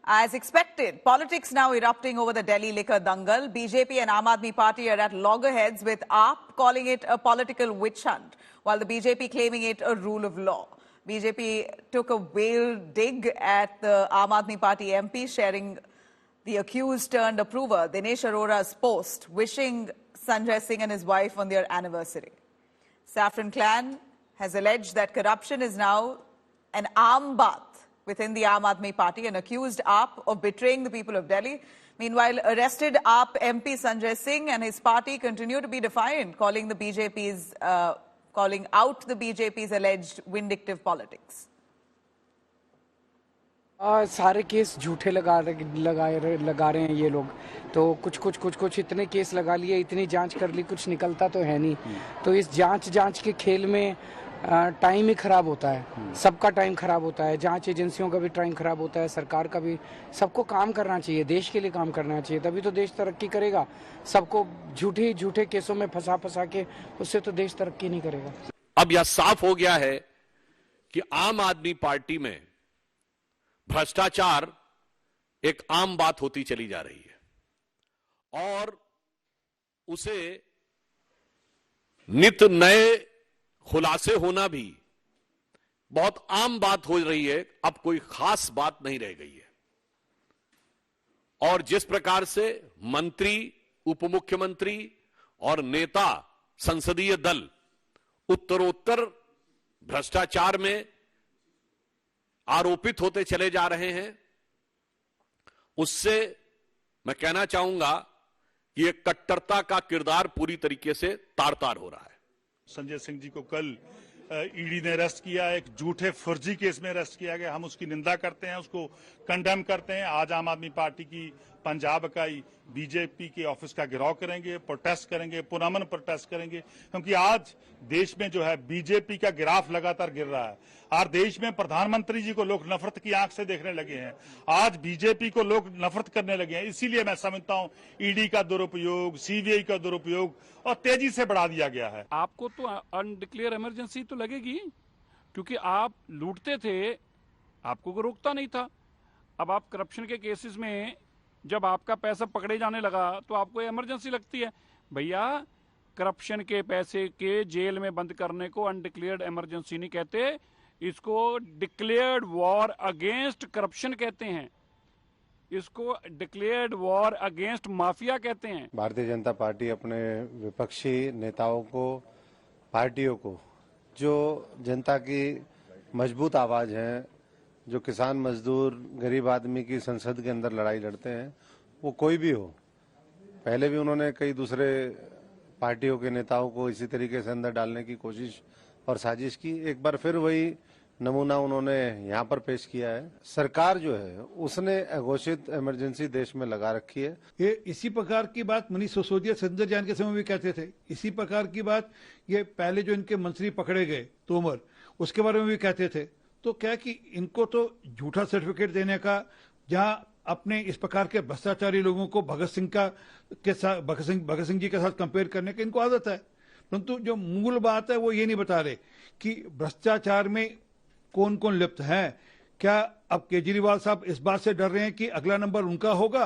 As expected, politics now erupting over the Delhi liquor dangal. BJP and Aam Aadmi Party are at loggerheads, with AAP calling it a political witch hunt, while the BJP claiming it a rule of law. BJP took a whale dig at the Aam Aadmi Party MP, sharing the accused turned approver Dinesh Arora's post, wishing Sanjay Singh and his wife on their anniversary. Saffron clan has alleged that corruption is now an arm bath within the Aam Aadmi Party and accused AAP of betraying the people of Delhi. Meanwhile, arrested AAP MP Sanjay Singh and his party continue to be defiant, calling out the BJP's alleged vindictive politics. सारे case झूठे लगा रहे हैं ये लोग, तो कुछ इतने केस लगा लिए, इतनी जांच कर ली, कुछ निकलता तो है नहीं। तो इस जांच के खेल में टाइम ही खराब होता है, सबका टाइम खराब होता है, जांच एजेंसियों का भी टाइम खराब होता है, सरकार का भी। सबको काम करना चाहिए, देश के लिए काम करना चाहिए, तभी तो देश तरक्की करेगा। सबको झूठे केसों में फंसा के उससे तो देश तरक्की नहीं करेगा। अब यह साफ हो गया है कि आम आदमी पार्टी में भ्रष्टाचार एक आम बात होती चली जा रही है और उसे नित नए खुलासे होना भी बहुत आम बात हो रही है। अब कोई खास बात नहीं रह गई है और जिस प्रकार से मंत्री, उपमुख्यमंत्री और नेता संसदीय दल उत्तरोत्तर भ्रष्टाचार में आरोपित होते चले जा रहे हैं, उससे मैं कहना चाहूंगा कि ये कट्टरता का किरदार पूरी तरीके से तार-तार हो रहा है। संजय सिंह जी को कल ईडी ने अरेस्ट किया, एक झूठे फर्जी केस में अरेस्ट किया गया। हम उसकी निंदा करते हैं, उसको कंडेम करते हैं। आज आम आदमी पार्टी की पंजाब इकाई बीजेपी के ऑफिस का घेराव करेंगे, प्रोटेस्ट करेंगे, पुनर्मन प्रोटेस्ट करेंगे, क्योंकि आज देश में जो है बीजेपी का गिराफ लगातार गिर रहा है और देश में प्रधानमंत्री जी को लोग नफरत की आंख से देखने लगे हैं। आज बीजेपी को लोग नफरत करने लगे हैं। इसीलिए मैं समझता हूं ईडी का दुरुपयोग, सीबीआई का दुरुपयोग और तेजी से बढ़ा दिया गया है। आपको तो अनडिक्लेयर इमरजेंसी तो लगेगी, क्योंकि आप लूटते थे, आपको कोई रोकता नहीं था। अब आप करप्शन के केसेस में जब आपका पैसा पकड़े जाने लगा तो आपको इमरजेंसी लगती है। भैया, करप्शन के पैसे के जेल में बंद करने को अनडिक्लेयर्ड इमरजेंसी नहीं कहते, इसको डिक्लेयर्ड वॉर अगेंस्ट करप्शन कहते हैं, इसको डिक्लेयर्ड वॉर अगेंस्ट माफिया कहते हैं। भारतीय जनता पार्टी अपने विपक्षी नेताओं को, पार्टियों को, जो जनता की मजबूत आवाज है, जो किसान, मजदूर, गरीब आदमी की संसद के अंदर लड़ाई लड़ते हैं, वो कोई भी हो। पहले भी उन्होंने कई दूसरे पार्टियों के नेताओं को इसी तरीके से अंदर डालने की कोशिश और साजिश की। एक बार फिर वही नमूना उन्होंने यहाँ पर पेश किया है। सरकार जो है उसने घोषित इमरजेंसी देश में लगा रखी है। ये इसी प्रकार की बात मनीष सिसोदिया संजय जान के समय भी कहते थे। इसी प्रकार की बात ये पहले जो इनके मंत्री पकड़े गए तोमर, उसके बारे में भी कहते थे। तो क्या कि इनको तो झूठा सर्टिफिकेट देने का, जहां अपने इस प्रकार के भ्रष्टाचारी लोगों को भगत सिंह जी के साथ कंपेयर करने की इनको आदत है। परंतु जो मूल बात है वो ये नहीं बता रहे कि भ्रष्टाचार में कौन कौन लिप्त है। क्या अब केजरीवाल साहब इस बात से डर रहे हैं कि अगला नंबर उनका होगा?